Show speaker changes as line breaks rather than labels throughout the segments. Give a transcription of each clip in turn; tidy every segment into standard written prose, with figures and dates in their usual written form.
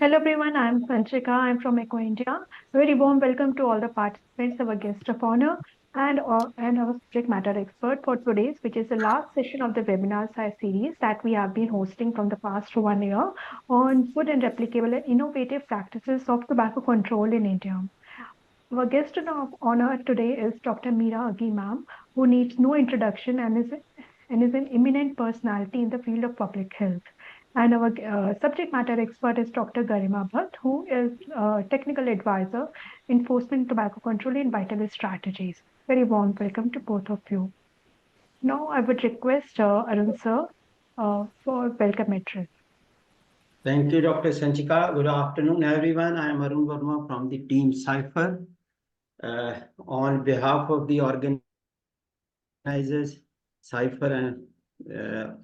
Hello everyone, I am Sanchika. I am from Eco India. Very warm welcome to all the participants, our guest of honor, and our subject matter expert for today's, which is the last session of the webinar series that we have been hosting from the past 1 year on good and replicable and innovative practices of tobacco control in India. Our guest of honor today is Dr. Meera Aghi ma'am, who needs no introduction and is an eminent personality in the field of public health. And our subject matter expert is Dr. Garima Bhatt, who is a technical advisor, enforcement tobacco control and vital strategies. Very warm welcome to both of you. Now I would request Arun sir for welcome address.
Thank you, Dr. Sanchika. Good afternoon, everyone. I am Arun Verma from the team Sipher. On behalf of the organizers, Sipher and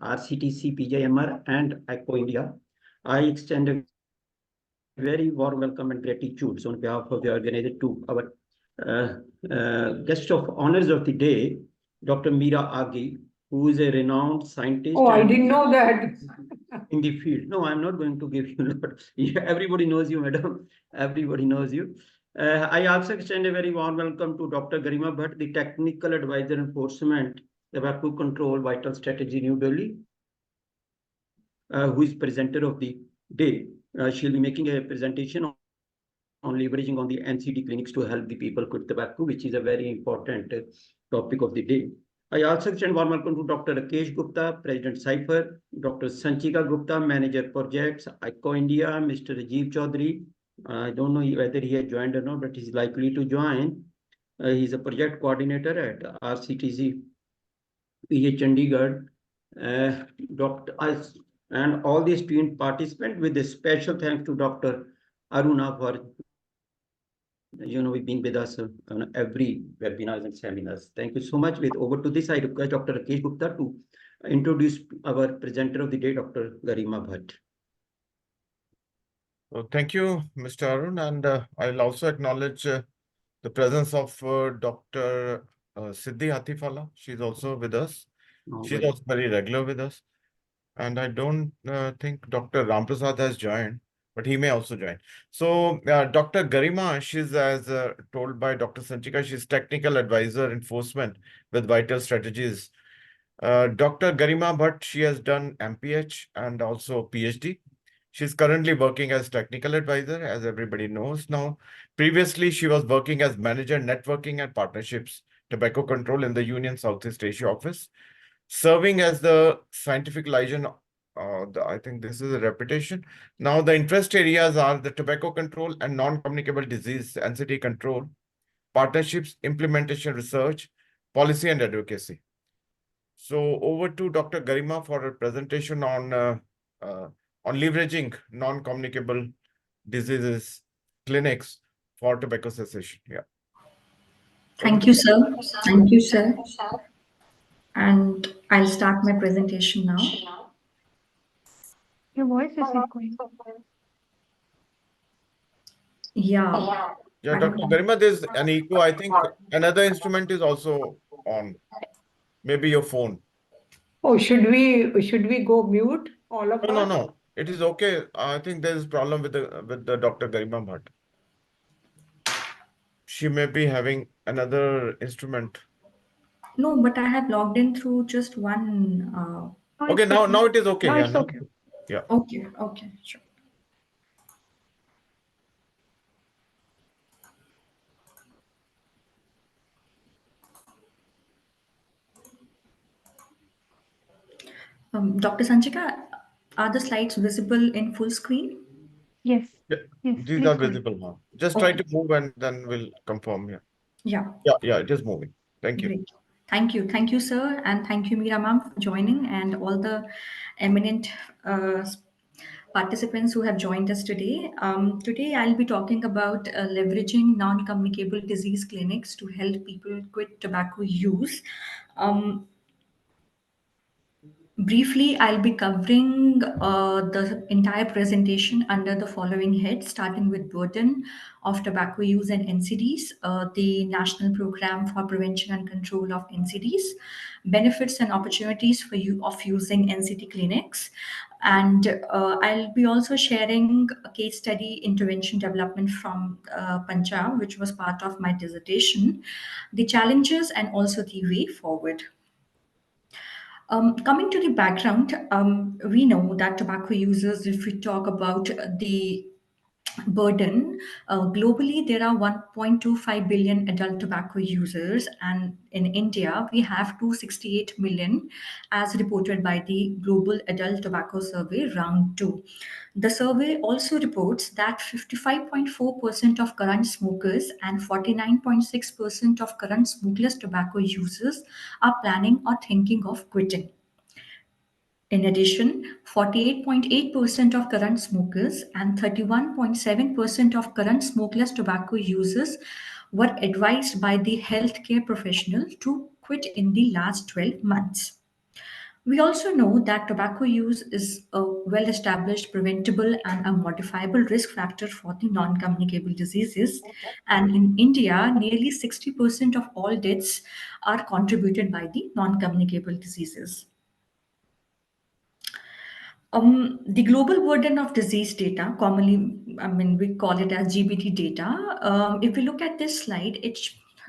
RCTC, PJMR, and Eco India, I extend a very warm welcome and gratitude on behalf of the organizer to our guest of honors of the day, Dr. Meera Aghi, who is a renowned scientist.
Oh, I didn't know that.
In the field. No, I'm not going to give you notes. Everybody knows you, madam. Everybody knows you. I also extend a very warm welcome to Dr. Garima Bhatt, the Technical Advisor Enforcement, Tobacco Control Vital Strategy, New Delhi, who is presenter of the day. She'll be making a presentation on leveraging on the NCD clinics to help the people quit tobacco, which is a very important topic of the day. I also extend warm welcome to Dr. Rakesh Gupta, President Sipher, Dr. Sanchika Gupta, Manager Projects, Eco India, Mr. Rajiv Chaudhary. I don't know whether he has joined or not, but he's likely to join. He's a project coordinator at RCTC, PH Chandigarh. And all the student participants, with a special thanks to Dr. Aruna for being with us on every webinars and seminars. Thank you so much. With over to this, I request Dr. Rakesh Gupta to introduce our presenter of the day, Dr. Garima Bhatt.
Well, thank you, Mr. Arun, and I'll also acknowledge the presence of Dr. Siddhi Hatifala. She's also with us. She's also very regular with us. And I don't think Dr. Ramprasad has joined, but he may also join. So Dr. Garima, she's as told by Dr. Sanchika, she's Technical Advisor Enforcement with Vital Strategies. Dr. Garima Bhatt, she has done MPH and also PhD. She's currently working as Technical Advisor, as everybody knows now. Previously, she was working as Manager Networking and Partnerships, Tobacco Control in the Union Southeast Asia Office. Serving as the scientific liaison, I think this is a repetition. Now, the interest areas are the tobacco control and non-communicable disease, NCD control, partnerships, implementation research, policy and advocacy. So over to Dr. Garima for a presentation on leveraging non-communicable diseases clinics for tobacco cessation. Yeah.
Thank you, sir. Thank you, sir. And I'll start my presentation now.
Your voice is echoing.
Yeah.
Yeah, Dr. Garima, there's an echo. I think another instrument is also on. Maybe your phone.
Oh, should we go mute all of us?
No. It is okay. I think there is a problem with the Dr. Garima Bhatt. She may be having another instrument.
No, but I have logged in through just one.
Okay, now it is okay.
Now
Yeah,
it's okay.
Yeah.
Okay, sure. Dr. Sanchika, are the slides visible in full screen?
Yes.
Yeah.
Yes.
These are visible now. Just try to move and then we'll confirm. Yeah, it is moving. Thank you.
Great. Thank you, sir, and thank you, Meera ma'am, for joining, and all the eminent participants who have joined us today. Today, I'll be talking about leveraging non-communicable disease clinics to help people quit tobacco use. Briefly, I'll be covering the entire presentation under the following heads, starting with burden of tobacco use and NCDs, the National Program for Prevention and Control of NCDs, benefits and opportunities for you of using NCD clinics, and I'll be also sharing a case study intervention development from Punjab, which was part of my dissertation, the challenges and also the way forward. Coming to the background, we know that tobacco users, if we talk about the burden, globally there are 1.25 billion adult tobacco users, and in India we have 268 million as reported by the Global Adult Tobacco Survey Round 2. The survey also reports that 55.4% of current smokers and 49.6% of current smokeless tobacco users are planning or thinking of quitting. In addition, 48.8% of current smokers and 31.7% of current smokeless tobacco users were advised by the healthcare professional to quit in the last 12 months. We also know that tobacco use is a well-established preventable and a modifiable risk factor for the non-communicable diseases. And in India, nearly 60% of all deaths are contributed by the non-communicable diseases. The global burden of disease data, commonly, we call it as GBD data. If we look at this slide,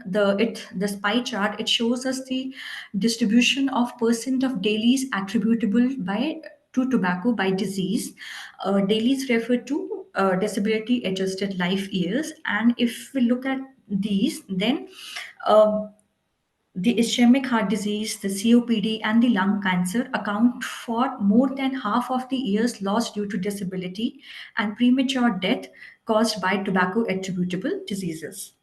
this pie chart, it shows us the distribution of percent of dailies attributable to tobacco by disease. Dailies refer to disability adjusted life years, and if we look at these, then the ischemic heart disease, the COPD, and the lung cancer account for more than half of the years lost due to disability and premature death caused by tobacco attributable diseases.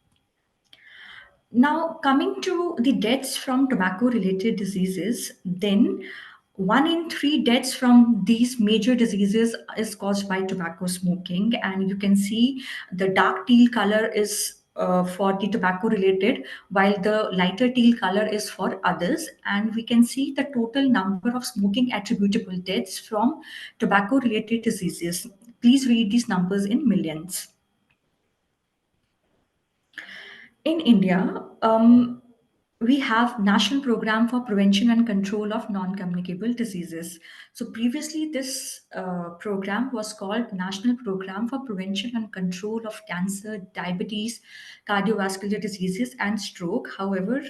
Now, coming to the deaths from tobacco related diseases, then 1 in 3 deaths from these major diseases is caused by tobacco smoking, and you can see the dark teal color is for the tobacco related, while the lighter teal color is for others. And we can see the total number of smoking attributable deaths from tobacco related diseases. Please read these numbers in millions. In India, we have National Program for Prevention and Control of Non-Communicable Diseases. So previously, this program was called National Program for Prevention and Control of Cancer, Diabetes, Cardiovascular Diseases, and Stroke. However,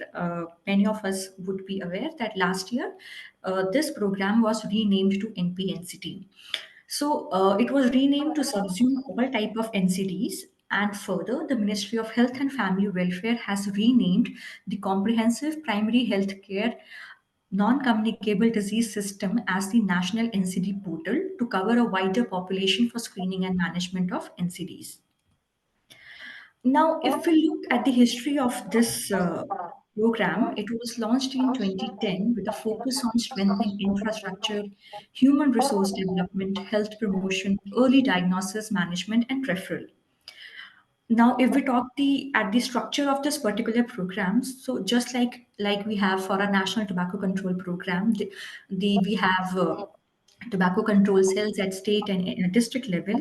many of us would be aware that last year, this program was renamed to NPNCD. So it was renamed to subsume all type of NCDs, and further, the Ministry of Health and Family Welfare has renamed the Comprehensive Primary Healthcare Non-Communicable Disease System as the National NCD Portal to cover a wider population for screening and management of NCDs. Now, if we look at the history of this program, it was launched in 2010 with a focus on strengthening infrastructure, human resource development, health promotion, early diagnosis, management, and referral. Now, if we talk at the structure of this particular program, so just like we have for our National Tobacco Control Program, we have tobacco control cells at state and district level.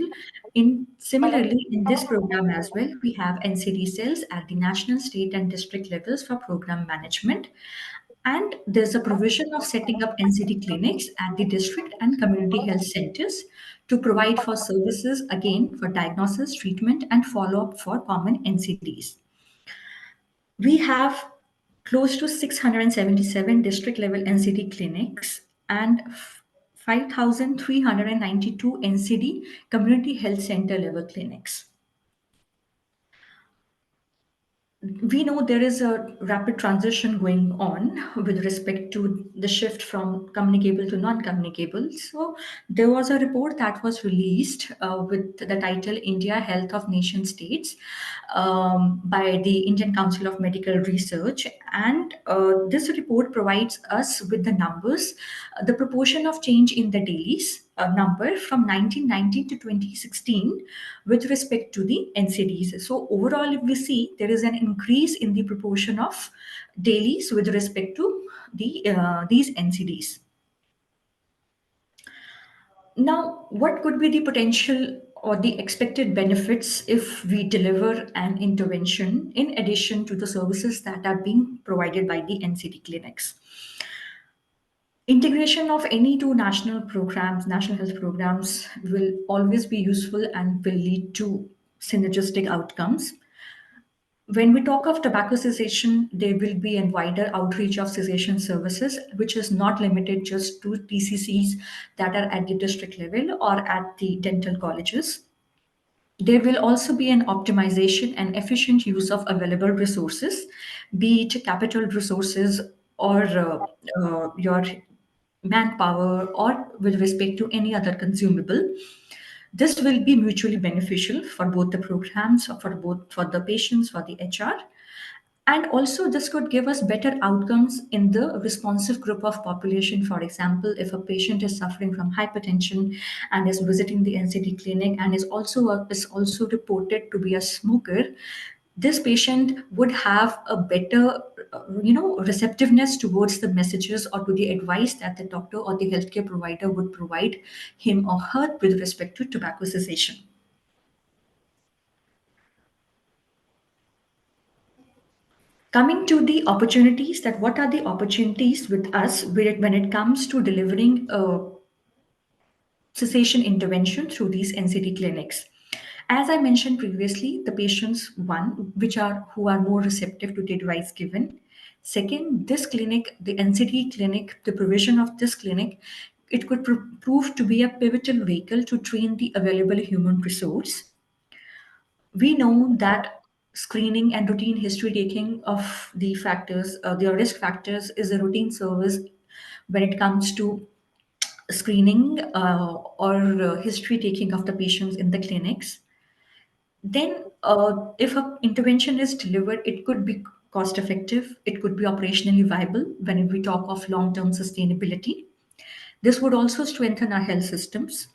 Similarly, in this program as well, we have NCD cells at the national, state, and district levels for program management. And there's a provision of setting up NCD clinics at the district and community health centers to provide for services, again, for diagnosis, treatment, and follow-up for common NCDs. We have close to 677 district level NCD clinics and 5,392 NCD community health center level clinics. We know there is a rapid transition going on with respect to the shift from communicable to non-communicable. So there was a report that was released with the title India Health of Nation States by the Indian Council of Medical Research. And this report provides us with the numbers, the proportion of change in the dailies number from 1990 to 2016 with respect to the NCDs. So overall, if we see, there is an increase in the proportion of dailies with respect to these NCDs. Now, what could be the potential or the expected benefits if we deliver an intervention in addition to the services that are being provided by the NCD clinics? Integration of any two national programs, national health programs, will always be useful and will lead to synergistic outcomes. When we talk of tobacco cessation, there will be a wider outreach of cessation services, which is not limited just to TCCs that are at the district level or at the dental colleges. There will also be an optimization and efficient use of available resources, be it capital resources or your manpower or with respect to any other consumable. This will be mutually beneficial for both the programs, for the patients, for the HR. And also, this could give us better outcomes in the responsive group of population. For example, if a patient is suffering from hypertension and is visiting the NCD clinic and is also reported to be a smoker, this patient would have a better, receptiveness towards the messages or to the advice that the doctor or the healthcare provider would provide him or her with respect to tobacco cessation. Coming to the opportunities, that what are the opportunities with us when it comes to delivering a cessation intervention through these NCD clinics? As I mentioned previously, the patients, one, who are more receptive to the advice given. Second, this clinic, the NCD clinic, the provision of this clinic, it could prove to be a pivotal vehicle to train the available human resource. We know that screening and routine history taking of the factors, the risk factors, is a routine service when it comes to screening or history taking of the patients in the clinics. Then, if an intervention is delivered, it could be cost effective, it could be operationally viable when we talk of long term sustainability. This would also strengthen our health systems.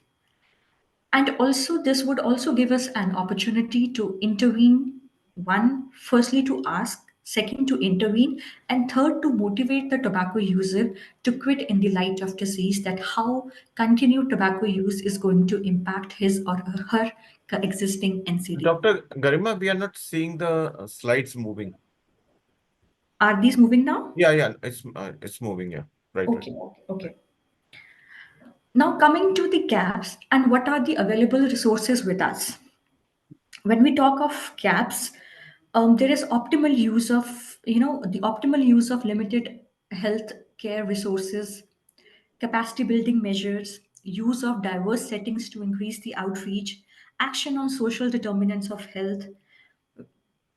And also, this would also give us an opportunity to intervene. One, firstly, to ask, second, to intervene, and third, to motivate the tobacco user to quit in the light of disease, that how continued tobacco use is going to impact his or her existing NCD.
Dr. Garima, we are not seeing the slides moving.
Are these moving now?
Yeah, it's moving. Yeah, right.
Okay. Now, coming to the gaps and what are the available resources with us? When we talk of gaps, there is optimal use of, the optimal use of limited health care resources, capacity building measures, use of diverse settings to increase the outreach, action on social determinants of health,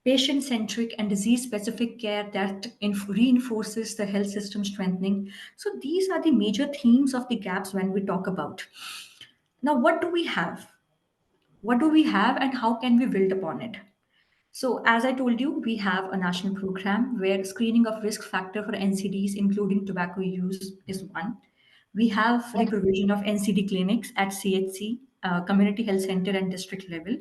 patient centric and disease specific care that reinforces the health system strengthening. So, these are the major themes of the gaps when we talk about. Now, what do we have? What do we have, and how can we build upon it? So, as I told you, we have a national program where screening of risk factor for NCDs, including tobacco use, is one. We have the provision of NCD clinics at CHC, community health center, and district level.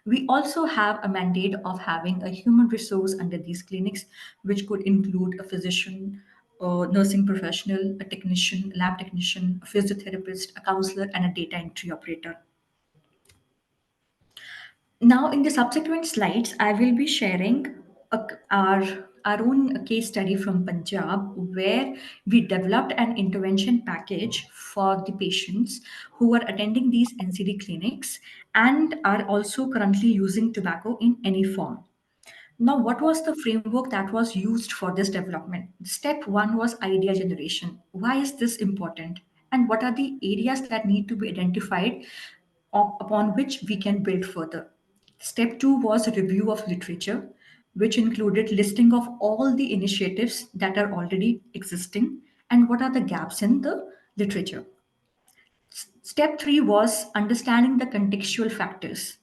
We also have a mandate of having a human resource under these clinics, which could include a physician, a nursing professional, a technician, lab technician, a physiotherapist, a counselor, and a data entry operator. Now, in the subsequent slides, I will be sharing our own case study from Punjab, where we developed an intervention package for the patients who are attending these NCD clinics and are also currently using tobacco in any form. Now, what was the framework that was used for this development? Step one was idea generation. Why is this important? And what are the areas that need to be identified upon which we can build further? Step two was a review of literature, which included listing of all the initiatives that are already existing and what are the gaps in the literature. Step three was understanding the contextual factors,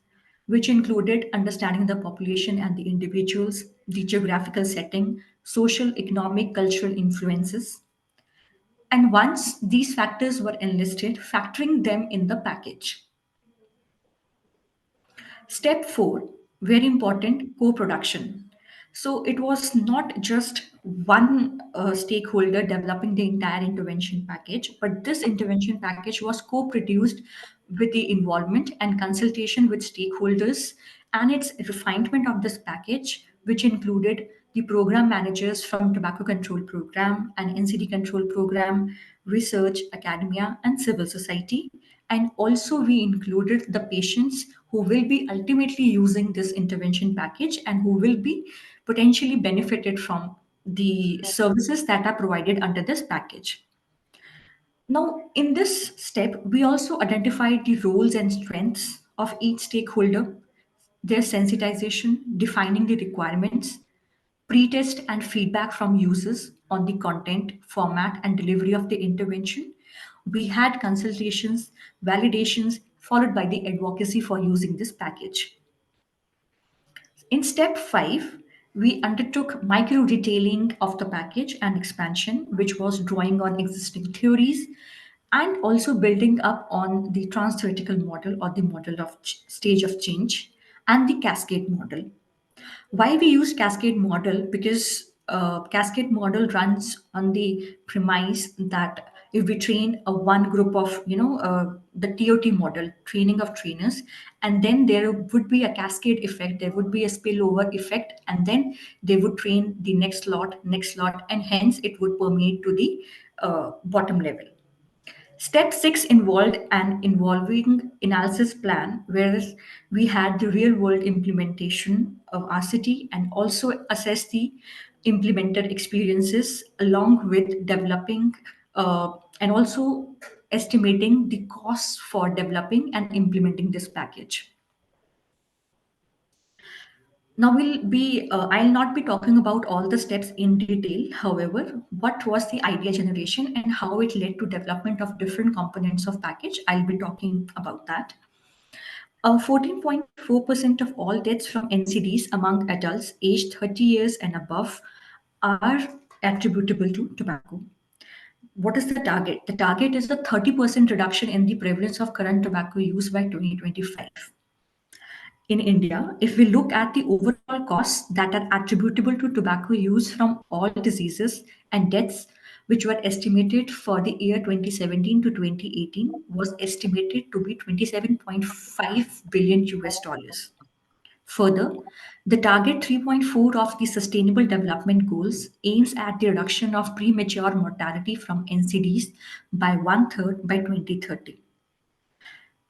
which included understanding the population and the individuals, the geographical setting, social, economic, cultural influences. And once these factors were enlisted, factoring them in the package. Step four, very important, co production. So it was not just one stakeholder developing the entire intervention package, but this intervention package was co-produced with the involvement and consultation with stakeholders, and its refinement of this package, which included the program managers from Tobacco Control Program and NCD Control Program, research, academia, and civil society. And also we included the patients who will be ultimately using this intervention package and who will be potentially benefited from the services that are provided under this package. Now, in this step, we also identified the roles and strengths of each stakeholder, their sensitization, defining the requirements, pre-test and feedback from users on the content, format, and delivery of the intervention. We had consultations, validations, followed by the advocacy for using this package. In step 5, we undertook micro detailing of the package and expansion, which was drawing on existing theories and also building up on the trans-theoretical model or the model of stage of change and the cascade model. Why we use cascade model? Because cascade model runs on the premise that if we train a one group of the TOT model, training of trainers, and then there would be a cascade effect, there would be a spillover effect, and then they would train the next lot, and hence it would permeate to the bottom level. Step 6 involved an involving analysis plan, where we had the real world implementation of RCT and also assess the implemented experiences along with developing and also estimating the costs for developing and implementing this package. Now I'll not be talking about all the steps in detail. However, what was the idea generation and how it led to development of different components of package, I'll be talking about that. 14.4% of all deaths from NCDs among adults aged 30 years and above are attributable to tobacco. What is the target? The target is a 30% reduction in the prevalence of current tobacco use by 2025. In India, if we look at the overall costs that are attributable to tobacco use from all diseases and deaths, which were estimated for the year 2017 to 2018, was estimated to be 27.5 billion US dollars. Further, the target 3.4 of the Sustainable Development Goals aims at the reduction of premature mortality from NCDs by one-third by 2030.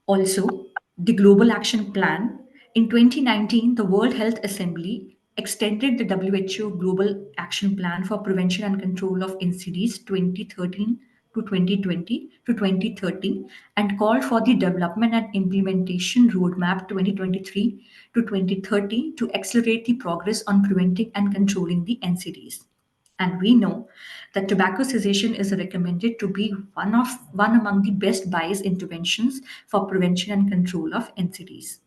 Also, the Global Action Plan. In 2019, the World Health Assembly extended the WHO Global Action Plan for Prevention and Control of NCDs 2013 to 2020 to 2030 and called for the development and implementation roadmap 2023 to 2030 to accelerate the progress on preventing and controlling the NCDs. And we know that tobacco cessation is recommended to be one among the best bias interventions for prevention and control of NCDs.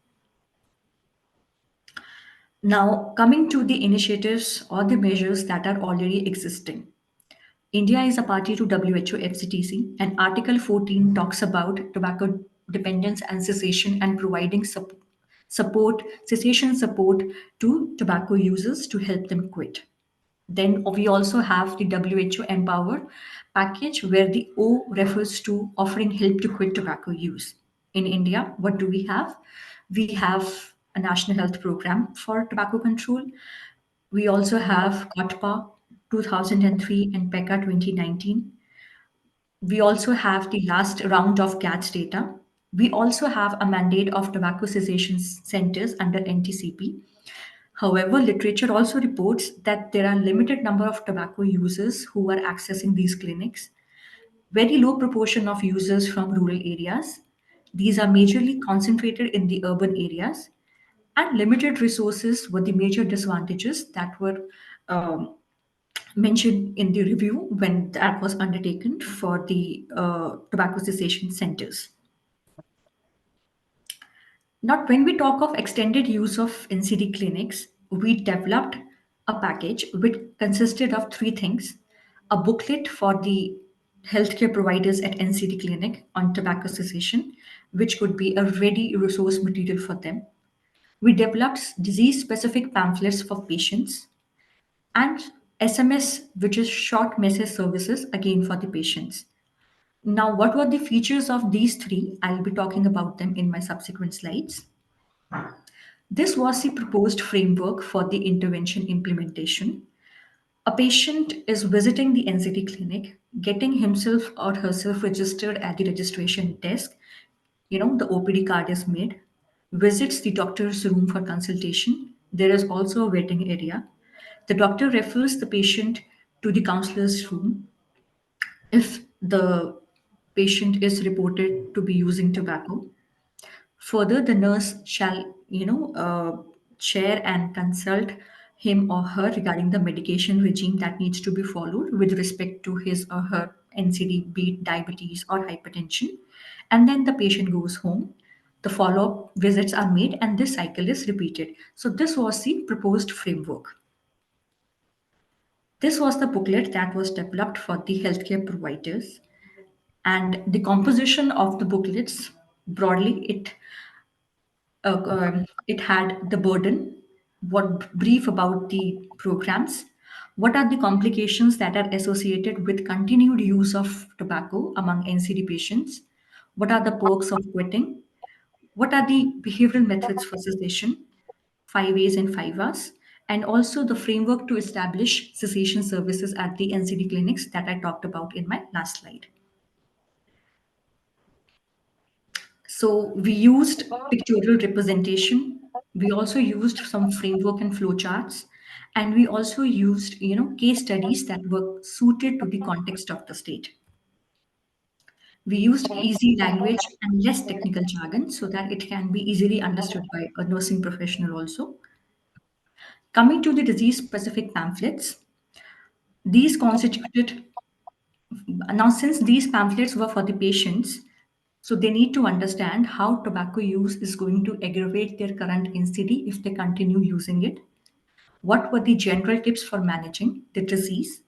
Now, coming to the initiatives or the measures that are already existing. India is a party to WHO FCTC, and Article 14 talks about tobacco dependence and cessation and providing cessation support to tobacco users to help them quit. Then we also have the WHO Empower package, where the O refers to offering help to quit tobacco use. In India, what do we have? We have a national health program for tobacco control. We also have COTPA 2003 and PECA 2019. We also have the last round of GATS data. We also have a mandate of tobacco cessation centers under NTCP. However, literature also reports that there are limited number of tobacco users who are accessing these clinics. Very low proportion of users from rural areas. These are majorly concentrated in the urban areas, and limited resources were the major disadvantages that were mentioned in the review when that was undertaken for the tobacco cessation centers. Now, when we talk of extended use of NCD clinics, we developed a package which consisted of three things: a booklet for the healthcare providers at NCD clinic on tobacco cessation, which could be a ready resource material for them. We developed disease specific pamphlets for patients. and SMS, which is short message services, again for the patients. Now, what were the features of these three? I'll be talking about them in my subsequent slides. This was the proposed framework for the intervention implementation. A patient is visiting the NCD clinic, getting himself or herself registered at the registration desk. The OPD card is made, visits the doctor's room for consultation. There is also a waiting area. The doctor refers the patient to the counselor's room. If the patient is reported to be using tobacco, further, the nurse shall, share and consult him or her regarding the medication regime that needs to be followed with respect to his or her NCD, be it diabetes or hypertension. And then the patient goes home. The follow-up visits are made, and this cycle is repeated. So this was the proposed framework. This was the booklet that was developed for the healthcare providers. And the composition of the booklets, broadly, it had the burden, what brief about the programs, what are the complications that are associated with continued use of tobacco among NCD patients, what are the perks of quitting, what are the behavioral methods for cessation, 5 A's and 5 R's, and also the framework to establish cessation services at the NCD clinics that I talked about in my last slide. So we used pictorial representation. We also used some framework and flowcharts, and we also used, case studies that were suited to the context of the state. We used easy language and less technical jargon so that it can be easily understood by a nursing professional also. Coming to the disease-specific pamphlets, these constituted, now since these pamphlets were for the patients, so they need to understand how tobacco use is going to aggravate their current NCD if they continue using it. What were the general tips for managing the disease,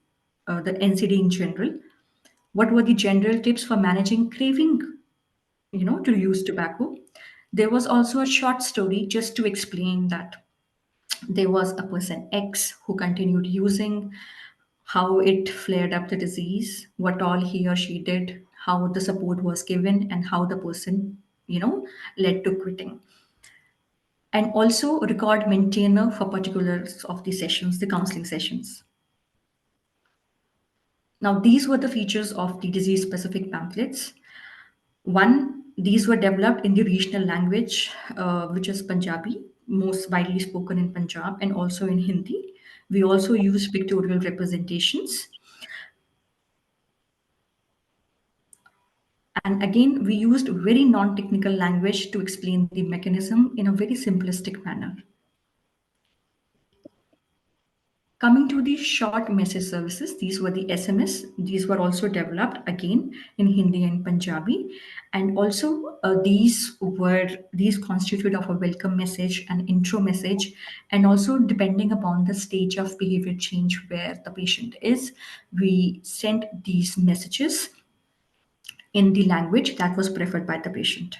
the NCD in general? What were the general tips for managing craving, to use tobacco? There was also a short story just to explain that there was a person X who continued using, how it flared up the disease, what all he or she did, how the support was given, and how the person, led to quitting. And also record maintainer for particulars of the sessions, the counseling sessions. Now, these were the features of the disease specific pamphlets. One, these were developed in the regional language, which is Punjabi, most widely spoken in Punjab, and also in Hindi. We also use pictorial representations. And again, we used very non-technical language to explain the mechanism in a very simplistic manner. Coming to the short message services, these were the SMS. These were also developed again in Hindi and Punjabi. And also these constituted of a welcome message, an intro message, and also depending upon the stage of behavior change where the patient is, we sent these messages in the language that was preferred by the patient.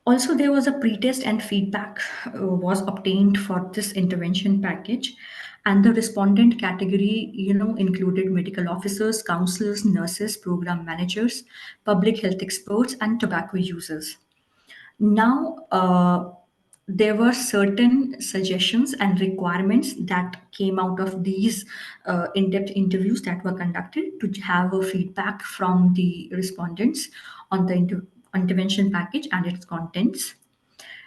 Also, there was a pretest and feedback was obtained for this intervention package, and the respondent category, included medical officers, counselors, nurses, program managers, public health experts, and tobacco users. Now, there were certain suggestions and requirements that came out of these in-depth interviews that were conducted to have a feedback from the respondents on the intervention package and its contents.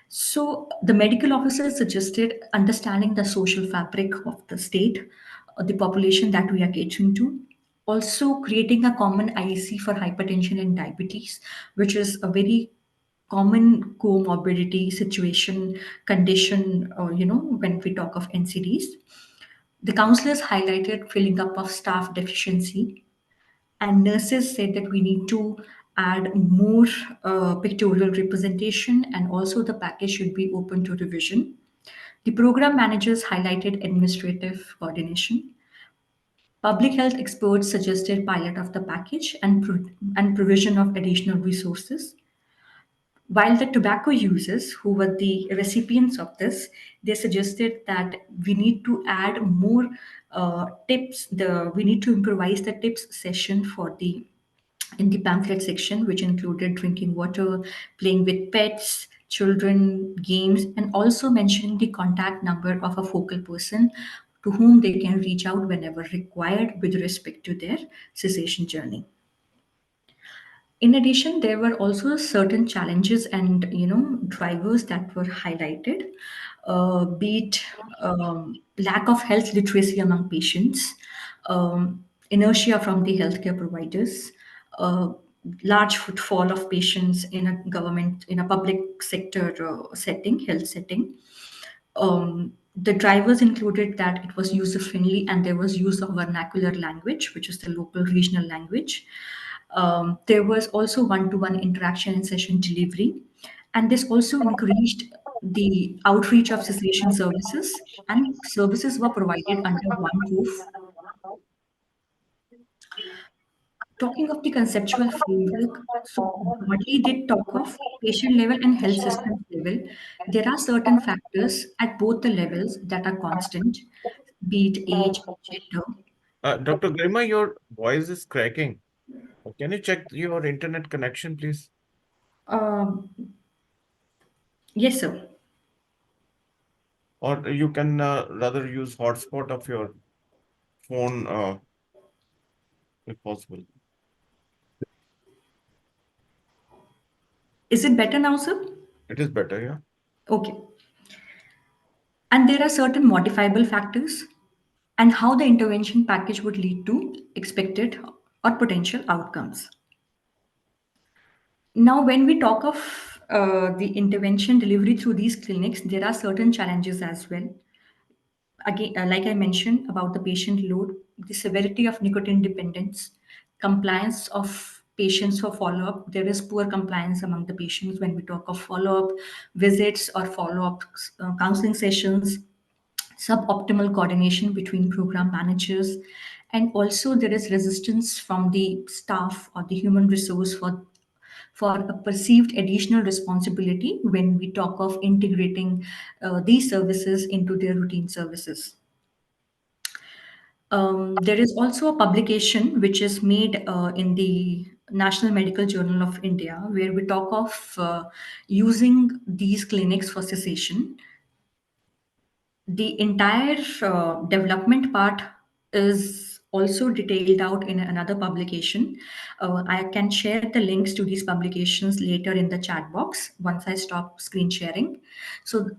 So the medical officer suggested understanding the social fabric of the state, the population that we are catering to, also creating a common IEC for hypertension and diabetes, which is a very common comorbidity situation condition, when we talk of NCDs. The counselors highlighted filling up of staff deficiency, and nurses said that we need to add more pictorial representation, and also the package should be open to revision. The program managers highlighted administrative coordination. Public health experts suggested pilot of the package and provision of additional resources. While the tobacco users, who were the recipients of this, they suggested that we need to add more tips. We need to improvise the tips session for the in the pamphlet section, which included drinking water, playing with pets, children, games, and also mentioning the contact number of a focal person to whom they can reach out whenever required with respect to their cessation journey. In addition, there were also certain challenges and drivers that were highlighted, be it lack of health literacy among patients, inertia from the healthcare providers, uh, large footfall of patients in a government in a public sector setting, health setting. The drivers included that it was user friendly and there was use of vernacular language, which is the local regional language. There was also one-to-one interaction in session delivery, and this also increased the outreach of cessation services, and services were provided under one roof. Talking of the conceptual framework, so broadly they talk of patient level and health systems level. There are certain factors at both the levels that are constant, be it age, gender.
Dr. Garima, your voice is cracking. Can you check your internet connection, please?
Um, yes, sir.
Or you can rather use hotspot of your phone, if possible.
Is it better now, sir?
It is better, yeah.
Okay. And there are certain modifiable factors and how the intervention package would lead to expected or potential outcomes. Now, when we talk of the intervention delivery through these clinics, there are certain challenges as well. Again, like I mentioned about the patient load, the severity of nicotine dependence, compliance of patients for follow-up. There is poor compliance among the patients when we talk of follow-up visits or follow-up counseling sessions, suboptimal coordination between program managers, and also there is resistance from the staff or the human resource for a perceived additional responsibility when we talk of integrating these services into their routine services. There is also a publication which is made in the National Medical Journal of India, where we talk of using these clinics for cessation. The entire development part is also detailed out in another publication. I can share the links to these publications later in the chat box once I stop screen sharing. So,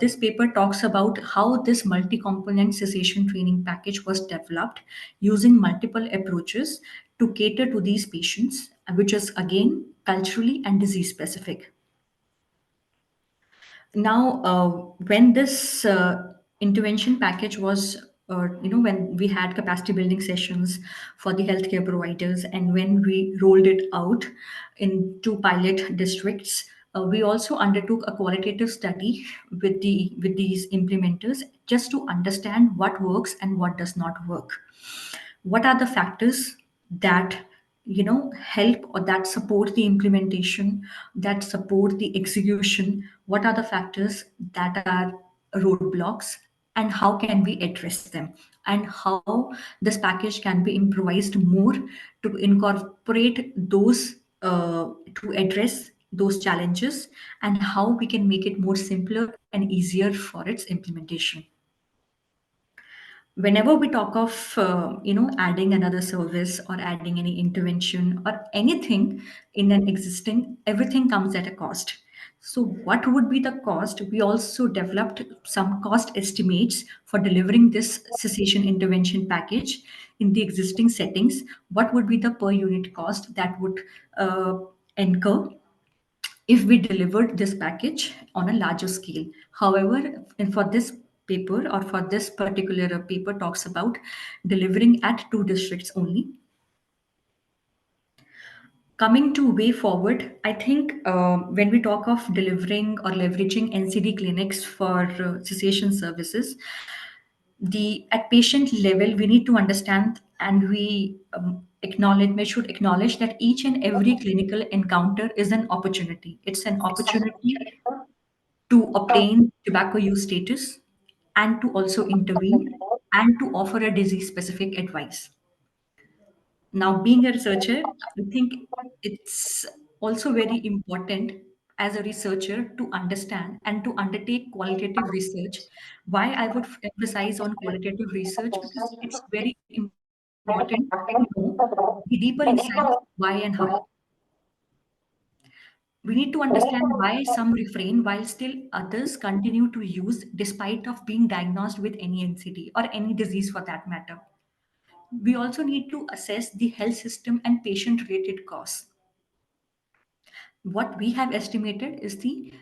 this paper talks about how this multi component cessation training package was developed using multiple approaches to cater to these patients, which is again culturally and disease specific. Now, when this intervention package was, when we had capacity building sessions for the healthcare providers, and when we rolled it out in two pilot districts, we also undertook a qualitative study with these implementers just to understand what works and what does not work. What are the factors that help or that support the implementation, that support the execution? What are the factors that are roadblocks, and how can we address them, and how this package can be improvised more to incorporate those to address those challenges, and how we can make it more simpler and easier for its implementation. Whenever we talk of adding another service or adding any intervention or anything in an existing, everything comes at a cost. So what would be the cost? We also developed some cost estimates for delivering this cessation intervention package in the existing settings. What would be the per unit cost that would incur if we delivered this package on a larger scale? However, and for this paper or for this particular paper talks about delivering at two districts only. Coming to way forward, I think when we talk of delivering or leveraging NCD clinics for cessation services, the at patient level we need to understand and we should acknowledge that each and every clinical encounter is an opportunity. It's an opportunity to obtain tobacco use status and to also intervene and to offer a disease specific advice. Now, being a researcher, I think it's also very important as a researcher to understand and to undertake qualitative research. Why I would emphasize on qualitative research? Because it's very important to know the deeper insights, why and how. We need to understand why some refrain while still others continue to use despite of being diagnosed with any NCD or any disease for that matter. We also need to assess the health system and patient related costs. What we have estimated is the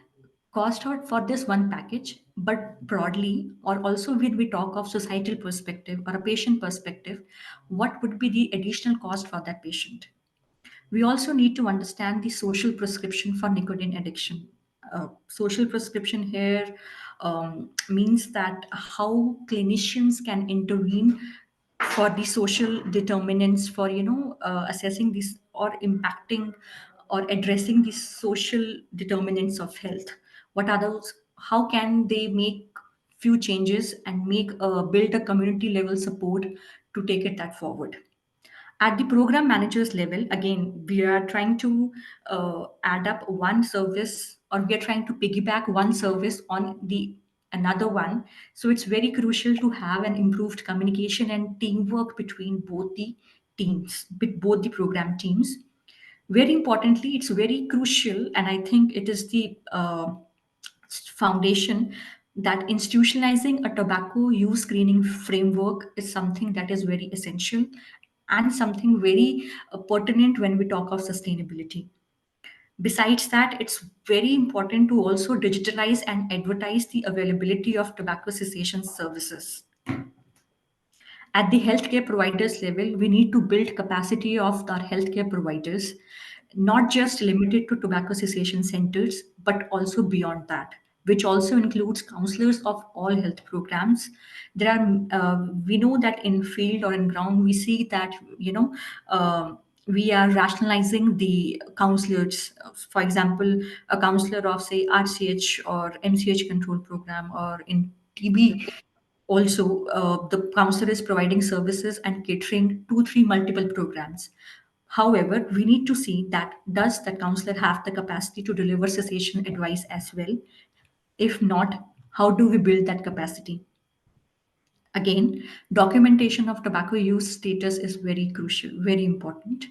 cost for this one package, but broadly, or also when we talk of societal perspective or a patient perspective, what would be the additional cost for that patient? We also need to understand the social prescription for nicotine addiction. Social prescription here means that how clinicians can intervene for the social determinants for assessing this or impacting or addressing the social determinants of health. What are those? How can they make few changes and make build a community level support to take it that forward? At the program managers level, again, we are trying to add up one service, or we are trying to piggyback one service on the another one. So it's very crucial to have an improved communication and teamwork between both the teams, with both the program teams. Very importantly, it's very crucial, and I think it is the foundation that institutionalizing a tobacco use screening framework is something that is very essential and something very pertinent when we talk of sustainability. Besides that, it's very important to also digitalize and advertise the availability of tobacco cessation services. At the healthcare providers level, we need to build capacity of our healthcare providers, not just limited to tobacco cessation centers, but also beyond that, which also includes counselors of all health programs. There are, we know that in field or in ground, we see that, we are rationalizing the counselors. For example, a counselor of, say, RCH or MCH control program, or in TB also, the counselor is providing services and catering 2, 3 multiple programs. However, we need to see that does the counselor have the capacity to deliver cessation advice as well? If not, how do we build that capacity? Again, documentation of tobacco use status is very crucial, very important.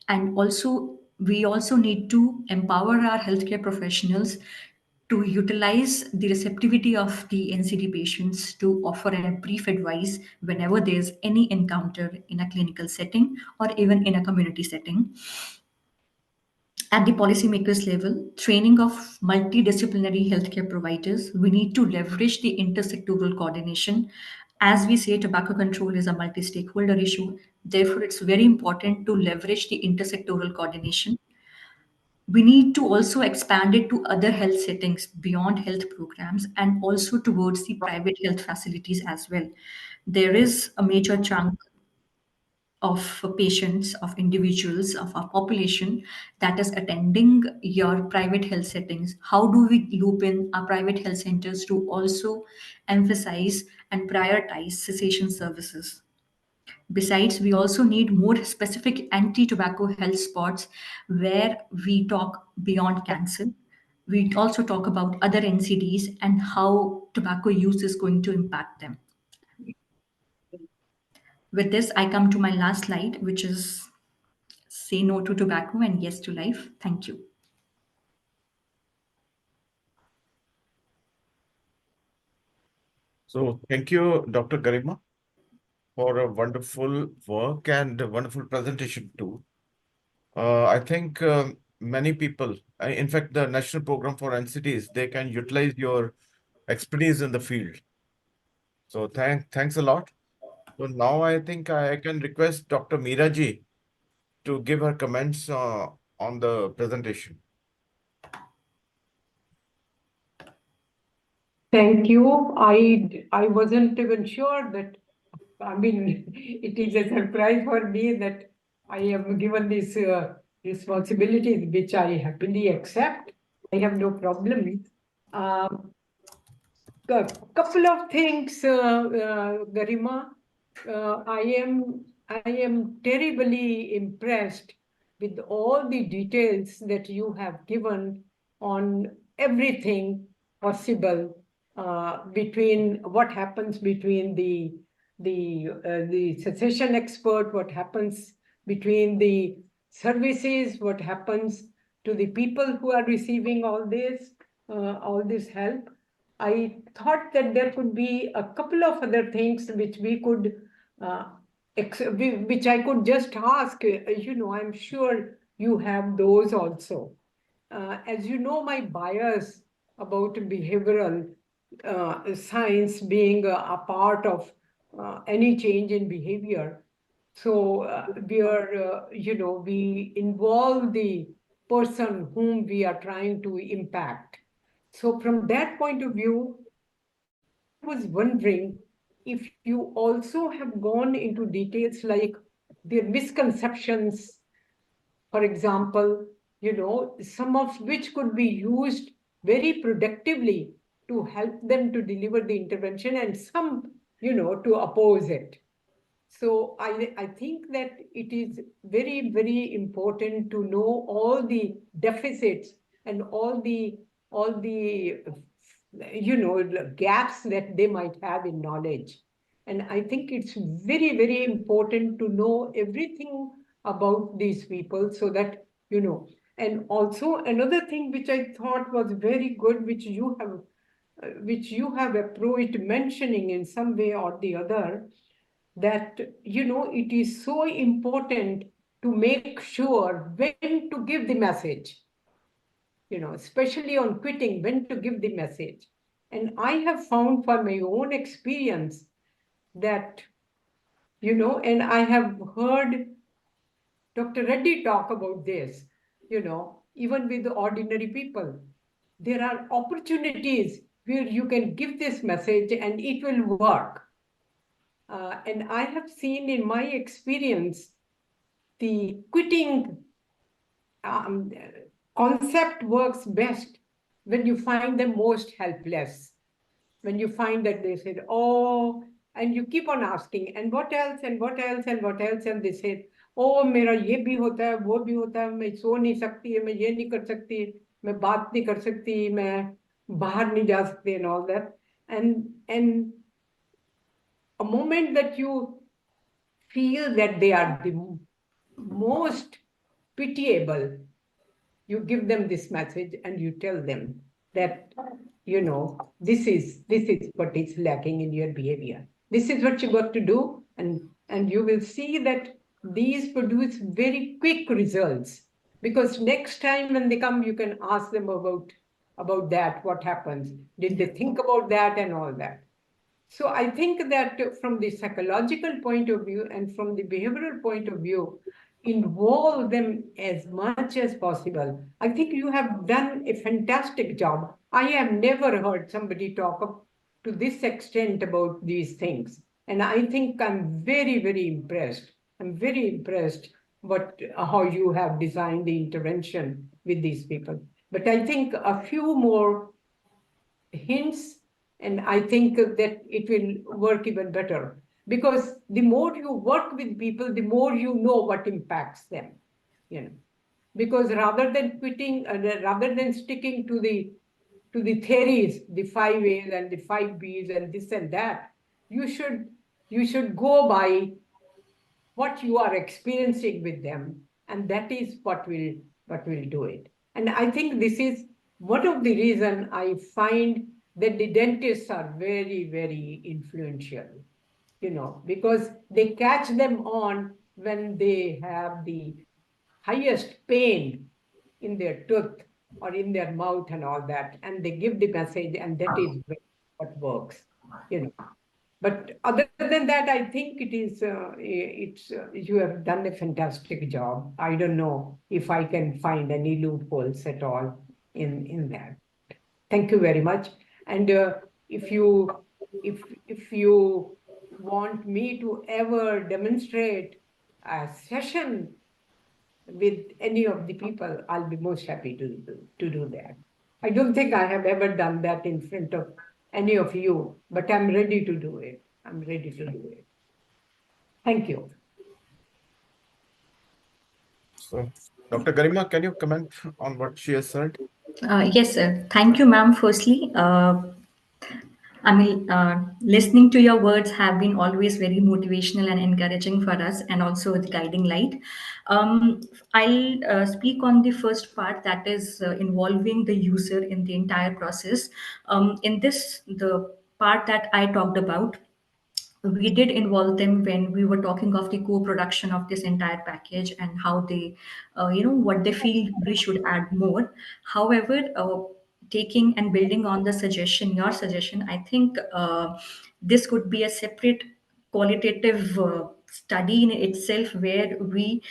And also, we also need to empower our healthcare professionals to utilize the receptivity of the NCD patients to offer a brief advice whenever there's any encounter in a clinical setting or even in a community setting. At the policymakers level, training of multidisciplinary healthcare providers, we need to leverage the intersectoral coordination. As we say, tobacco control is a multi stakeholder issue. Therefore, it's very important to leverage the intersectoral coordination. We need to also expand it to other health settings beyond health programs and also towards the private health facilities as well. There is a major chunk of patients, of individuals, of our population that is attending your private health settings. How do we loop in our private health centers to also emphasize and prioritize cessation services? Besides, we also need more specific anti tobacco health spots where we talk beyond cancer. We also talk about other NCDs and how tobacco use is going to impact them. With this, I come to my last slide, which is say no to tobacco and yes to life. Thank you.
So thank you, Dr. Garima, for a wonderful work and a wonderful presentation too. I think many people, in fact, the National Program for NCDs, they can utilize your expertise in the field. So thanks a lot. So now I think I can request Dr. Meera ji to give her comments on the presentation.
Thank you. I wasn't even sure that I mean, it is a surprise for me that I am given this responsibilities, which I happily accept. I have no problem. A couple of things, Garima. I am terribly impressed with all the details that you have given on everything possible between what happens between the cessation expert, what happens between the services, what happens to the people who are receiving all this help. I thought that there could be a couple of other things which we could, which I could just ask. I'm sure you have those also. As you know, my bias about behavioral science being a part of any change in behavior. So we involve the person whom we are trying to impact. So from that point of view, I was wondering if you also have gone into details like their misconceptions, for example, some of which could be used very productively to help them to deliver the intervention, and some, to oppose it. So I think that it is very, very important to know all the deficits and all the gaps that they might have in knowledge. And I think it's very, very important to know everything about these people so that, and also another thing which I thought was very good, which you have approached mentioning in some way or the other, that it is so important to make sure when to give the message, especially on quitting, when to give the message. And I have found for my own experience that, and I have heard Dr. Reddy talk about this, even with ordinary people, there are opportunities where you can give this message and it will work. And I have seen in my experience, the quitting concept works best when you find them most helpless. When you find that they said, oh, and you keep on asking, and what else, and what else, and what else, and they said, oh, मेरा ये भी होता है, वो भी होता है, मैं सो नहीं सकती, मैं ये नहीं कर सकती, मैं बात नहीं कर सकती, मैं बाहर नहीं जा सकती, and all that. And a moment that you feel that they are the most pitiable, you give them this message and you tell them that, this is what is lacking in your behavior. This is what you got to do, and you will see that these produce very quick results, because next time when they come, you can ask them about that, what happens, did they think about that, and all that. So I think that from the psychological point of view and from the behavioral point of view, involve them as much as possible. I think you have done a fantastic job. I have never heard somebody talk to this extent about these things. And I think I'm very, very impressed. I'm very impressed how you have designed the intervention with these people. But I think a few more hints, and I think that it will work even better. Because the more you work with people, the more you know what impacts them. Because rather than quitting, rather than sticking to the theories, the 5 A's and the 5 B's and this and that, you should go by what you are experiencing with them, and that is what will do it. And I think this is one of the reasons I find that the dentists are very, very influential, because they catch them on when they have the highest pain in their tooth or in their mouth and all that, and they give the message, and that is what works, But other than that, I think you have done a fantastic job. I don't know if I can find any loopholes at all in that. Thank you very much. And if you want me to ever demonstrate a session with any of the people, I'll be most happy to do that. I don't think I have ever done that in front of any of you, but I'm ready to do it. I'm ready to do it. Thank you.
So, Dr. Garima, can you comment on what she has said?
Yes, sir. Thank you, ma'am. Firstly, listening to your words have been always very motivational and encouraging for us, and also the guiding light. Um, I'll speak on the first part, that is involving the user in the entire process. In this, the part that I talked about, we did involve them when we were talking of the co-production of this entire package and how they what they feel we should add more. However, taking and building on the suggestion, your suggestion, I think this could be a separate qualitative study in itself, where we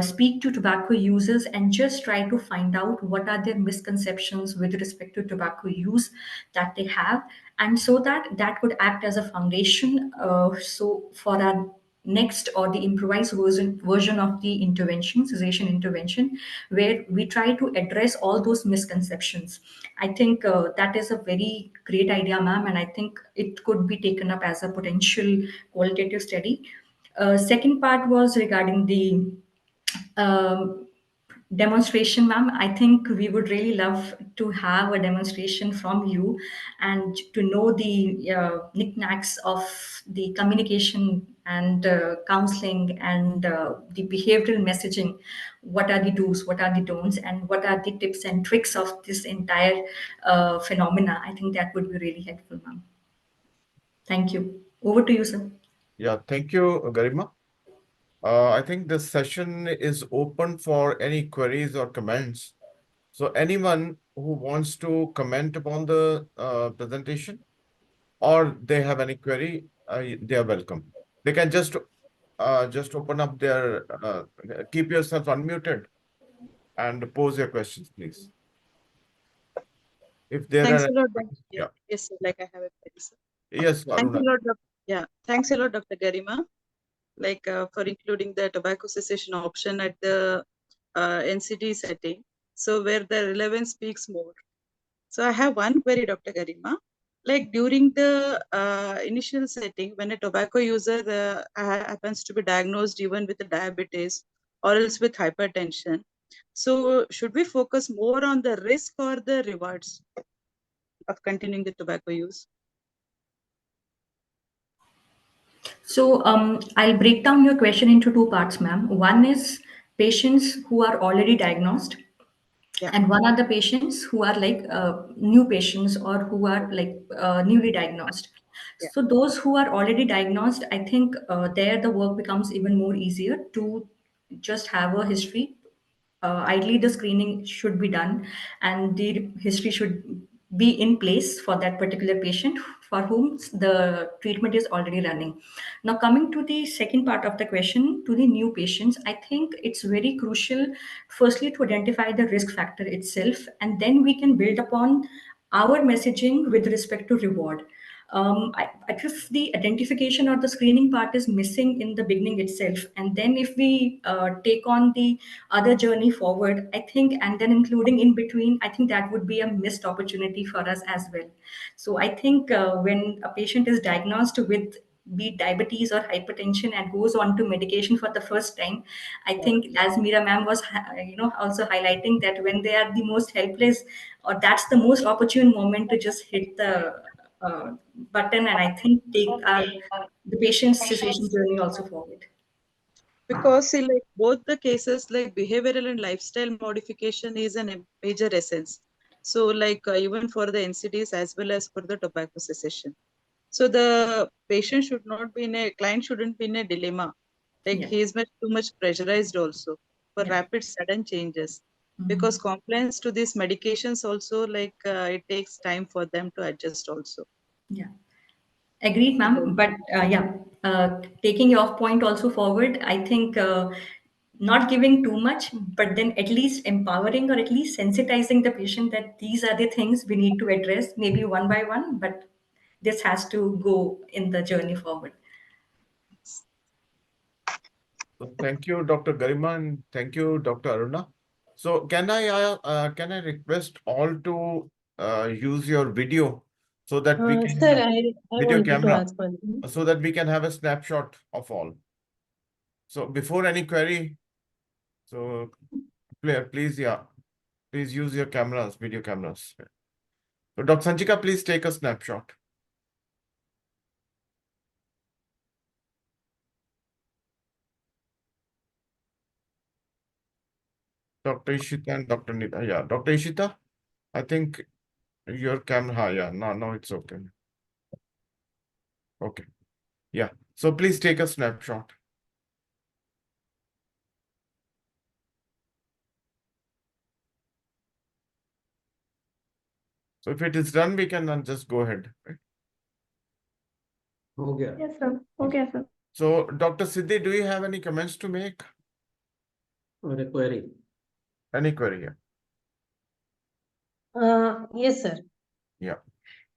speak to tobacco users and just try to find out what are their misconceptions with respect to tobacco use that they have, and so that that could act as a foundation, so for our next or the improvised version of the intervention, cessation intervention, where we try to address all those misconceptions. I think that is a very great idea, ma'am, and I think it could be taken up as a potential qualitative study. Second part was regarding the um, demonstration, ma'am. I think we would really love to have a demonstration from you and to know the knickknacks of the communication and counseling and the behavioral messaging. What are the do's, what are the don'ts, and what are the tips and tricks of this entire phenomena? I think that would be really helpful, ma'am. Thank you. Over to you, sir.
Yeah, thank you, Garima. I think this session is open for any queries or comments. So anyone who wants to comment upon the presentation, or they have any query, they are welcome. They can just open up their, keep yourself unmuted and pose your questions, please. If there
Thanks
are,
a lot.
yeah,
Yes, sir. Like I have a query, sir.
yes,
Thanks a
Aruna.
lot. Yeah. Thanks a lot, Dr. Garima, for including the tobacco cessation option at the NCD setting. So where the relevance speaks more. So I have one query, Dr. Garima. Like during the initial setting, when a tobacco user happens to be diagnosed even with diabetes or else with hypertension, so should we focus more on the risk or the rewards of continuing the tobacco use?
So I'll break down your question into two parts, ma'am. One is patients who are already diagnosed,
Yeah.
and one are the patients who are like new patients or who are like newly diagnosed.
Yeah.
So those who are already diagnosed, I think there the work becomes even more easier to just have a history. Ideally, the screening should be done and the history should be in place for that particular patient for whom the treatment is already running. Now, coming to the second part of the question, to the new patients, I think it's very crucial, firstly, to identify the risk factor itself, and then we can build upon our messaging with respect to reward. If the identification or the screening part is missing in the beginning itself, and then if we take on the other journey forward, I think, and then including in between, I think that would be a missed opportunity for us as well. So I think when a patient is diagnosed with be it diabetes or hypertension and goes on to medication for the first time, I think as Meera ma'am was also highlighting, that when they are the most helpless, or that's the most opportune moment to just hit the button, and I think take the patient's cessation journey also forward.
Because see, like both the cases, like behavioral and lifestyle modification is a major essence. So like even for the NCDs as well as for the tobacco cessation. So the patient should not be in a, client shouldn't be in a dilemma. Like
Yeah.
he is much too much pressurized also for
Yeah.
rapid sudden changes.
Mhm.
Because compliance to these medications also, like it takes time for them to adjust also.
Yeah. Agreed, ma'am. But yeah, taking your point also forward, I think not giving too much, but then at least empowering or at least sensitizing the patient that these are the things we need to address, maybe one by one, but this has to go in the journey forward.
So thank you, Dr. Garima, and thank you, Dr. Aruna. So can I request all to use your video so that we can
Sir, I
video
wanted to
camera
ask one thing.
so that we can have a snapshot of all. So before any query, so please use your cameras, video cameras. So Dr. Sanchika, please take a snapshot. Dr. Ishita and Dr. Nita. Yeah, Dr. Ishita, I think your camera, yeah, now it's okay. Okay. Yeah. So please take a snapshot. So if it is done, we can then just go ahead. Right?
Okay.
Yes, sir. Okay, sir.
So Dr. Siddhi, do you have any comments to make?
Or a query.
Any query? Yeah.
Yes, sir.
Yeah.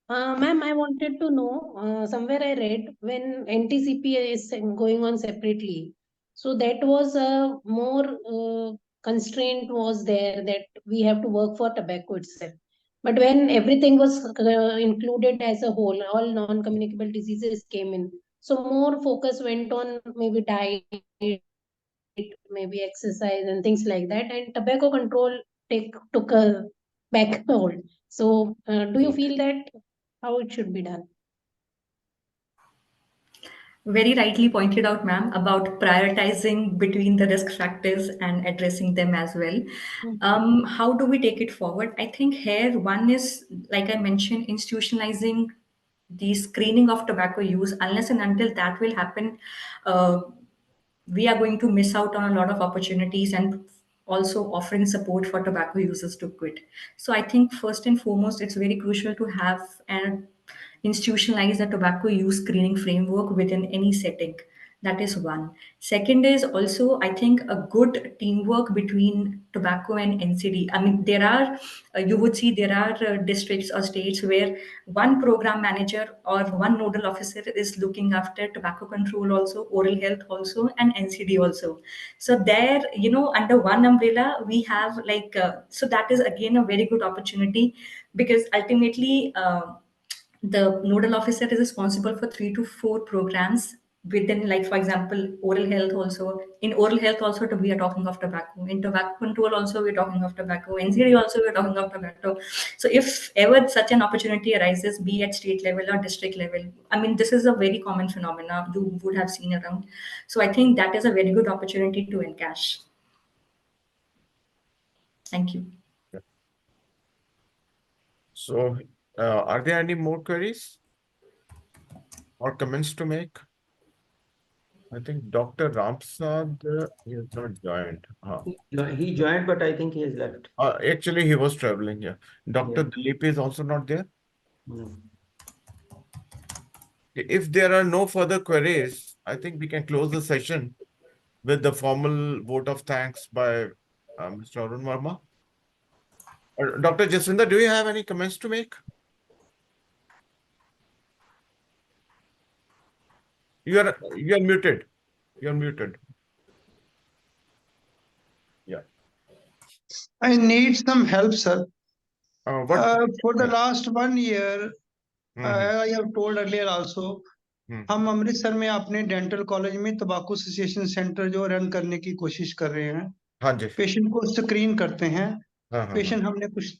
Ma'am, I wanted to know, somewhere I read when NTCP is going on separately. So that was a more constraint was there that we have to work for tobacco itself. But when everything was included as a whole, all non-communicable diseases came in. So more focus went on maybe diet, maybe exercise and things like that. And tobacco control took a back hold. So do you feel that how it should be done?
Very rightly pointed out, ma'am, about prioritizing between the risk factors and addressing them as well. How do we take it forward? I think here one is, like I mentioned, institutionalizing the screening of tobacco use. Unless and until that will happen, uh, we are going to miss out on a lot of opportunities and also offering support for tobacco users to quit. So I think first and foremost, it's very crucial to have an institutionalize a tobacco use screening framework within any setting. That is one. Second is also, I think, a good teamwork between tobacco and NCD. I mean, there are, you would see there are districts or states where one program manager or one nodal officer is looking after tobacco control also, oral health also, and NCD also. So there, under one umbrella, we have like, so that is again a very good opportunity because ultimately, the nodal officer is responsible for 3 to 4 programs within, like for example, oral health also. In oral health also, we are talking of tobacco. In tobacco control also, we're talking of tobacco. NCD also, we're talking of tobacco. So if ever such an opportunity arises, be at state level or district level, I mean, this is a very common phenomena you would have seen around. So I think that is a very good opportunity to encash. Thank you.
Yeah. So are there any more queries or comments to make? I think Dr. Ramsad, he has not joined.
He joined, but I think he has left.
Actually, he was traveling. Yeah. Dr.
Yeah.
Dilip is also not there.
No.
If there are no further queries, I think we can close the session with the formal vote of thanks by Mr. Arun Verma. Dr. Jaswinder, do you have any comments to make? You are muted. You're muted. Yeah.
I need some help, sir.
What?
For the last 1 year,
Mhm.
I have told earlier also, हम अमृतसर में अपने dental college में तंबाकू association centre जो run करने की कोशिश कर रहे हैं,
हाँ जी।
पेशेंट को स्क्रीन करते हैं,
हाँ, हाँ,
पेशेंट हमने कुछ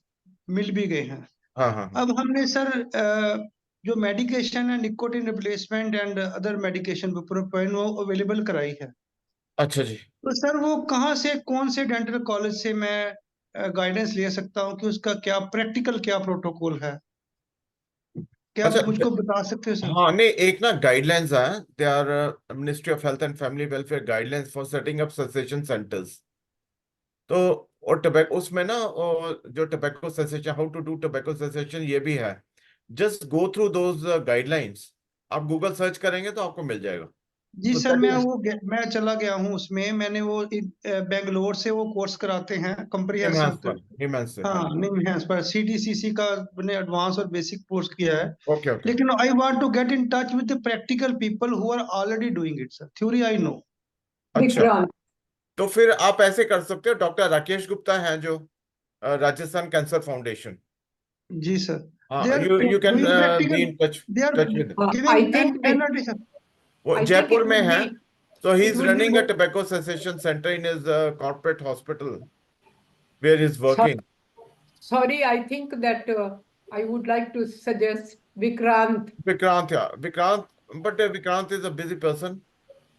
मिल भी गए हैं।
हाँ, हाँ, हाँ।
अब हमने सर जो मेडिकेशन है nicotine replacement and other medication वो अवेलेबल कराई है।
अच्छा जी।
तो सर वो कहाँ से कौन से डेंटल कॉलेज से मैं गाइडेंस ले सकता हूँ कि उसका क्या प्रैक्टिकल क्या प्रोटोकॉल है, क्या
अच्छा,
आप मुझको बता सकते हो सर?
हाँ नहीं, एक ना गाइडलाइंस है, they are ministry of health and family welfare guidelines for setting up cessation centres. तो और टबैको उसमें ना, और जो tobacco cessation, how to do tobacco cessation, ये भी है। Just go through those guidelines. आप गूगल सर्च करेंगे तो आपको मिल जाएगा।
जी
तो
सर, मैं चला गया हूँ उसमें, मैंने वो बेंगलोर से वो कोर्स कराते हैं कंप्रिहेंसिव,
निम्हांस से,
हाँ निम्हांस पर सीडीसीसी का मैंने एडवांस और बेसिक कोर्स किया है।
Okay okay.
लेकिन I want to get in touch with the practical people who are already doing it sir. Theory I know,
अच्छा,
Vikrant.
तो फिर आप ऐसे कर सकते हो, डॉक्टर राकेश गुप्ता हैं जो राजस्थान कैंसर फाउंडेशन,
जी सर,
हाँ,
they are
you can
doing
be
practical,
in touch
they are
with him.
I
giving
think
an
it,
NRT, sir.
वो
I think
जयपुर
it
में
would
है,
be,
so he
it
is
would be
running a
more,
tobacco cessation center in his corporate hospital where he is
so-
working.
sorry, I think that I would like to suggest Vikrant.
Vikrant, yeah, Vikrant, but Vikrant is a busy person,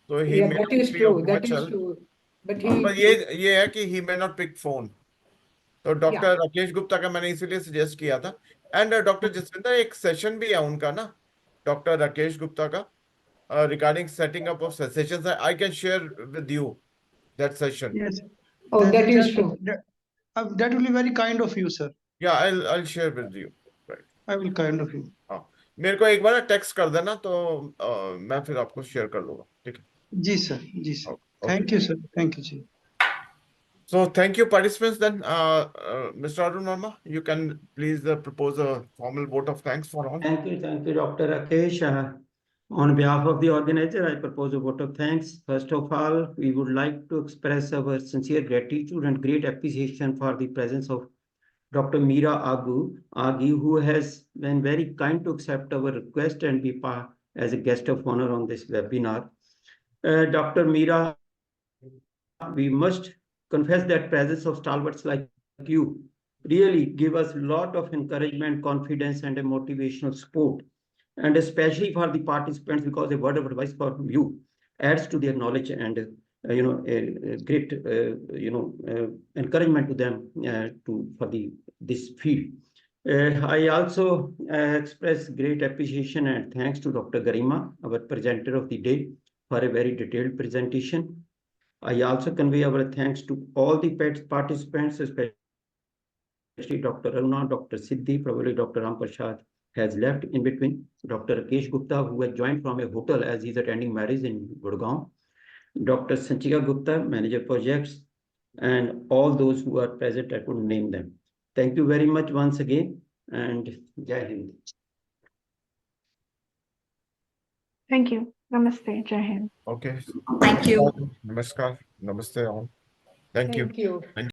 so he
Yeah,
may
that
not
is
be of
true. That
much
is
help.
true. But
पर
he,
ये है कि he may not pick phone. तो doctor Rakesh Gupta का मैंने इसीलिए suggest किया था, एंड डॉक्टर जसविंदर एक सेशन भी है उनका ना, डॉक्टर राकेश गुप्ता का, regarding setting up of sessions. I can share with you that session.
Yes,
oh, that is true.
that will be very kind of you, sir.
Yeah, I'll share with you. Right.
I will kind of you.
हाँ, मेरे को एक बार text कर देना तो मैं फिर आपको शेयर कर दूंगा, ठीक है?
जी सर, जी sir,
Okay.
Thank you sir, thank you जी।
So thank you, participants. Then, Mr. Arun Verma, you can please propose a formal vote of thanks for all.
Thank you, Dr. Rakesh. On behalf of the organizer, I propose a vote of thanks. First of all, we would like to express our sincere gratitude and great appreciation for the presence of Dr. Meera Agi, who has been very kind to accept our request and be part as a guest of honor on this webinar. Dr. Meera, we must confess that presence of stalwarts like you really give us a lot of encouragement, confidence, and a motivational support. And especially for the participants, because a word of advice from you adds to their knowledge and a great encouragement to them for this field. I also express great appreciation and thanks to Dr. Garima, our presenter of the day, for a very detailed presentation. I also convey our thanks to all the participants, especially Dr. Aruna, Dr. Siddhi, probably Dr. Ram Prasad has left in between, Dr. Rakesh Gupta, who has joined from a hotel as he's attending marriage in Gurgaon, Dr. Sanchika Gupta, manager projects, and all those who are present, I could name them. Thank you very much once again, and Jai Hind.
Thank you. Namaste. Jai Hind.
Okay.
Thank you.
Namaskar. Namaste all. Thank you.
Thank you.
Thank you.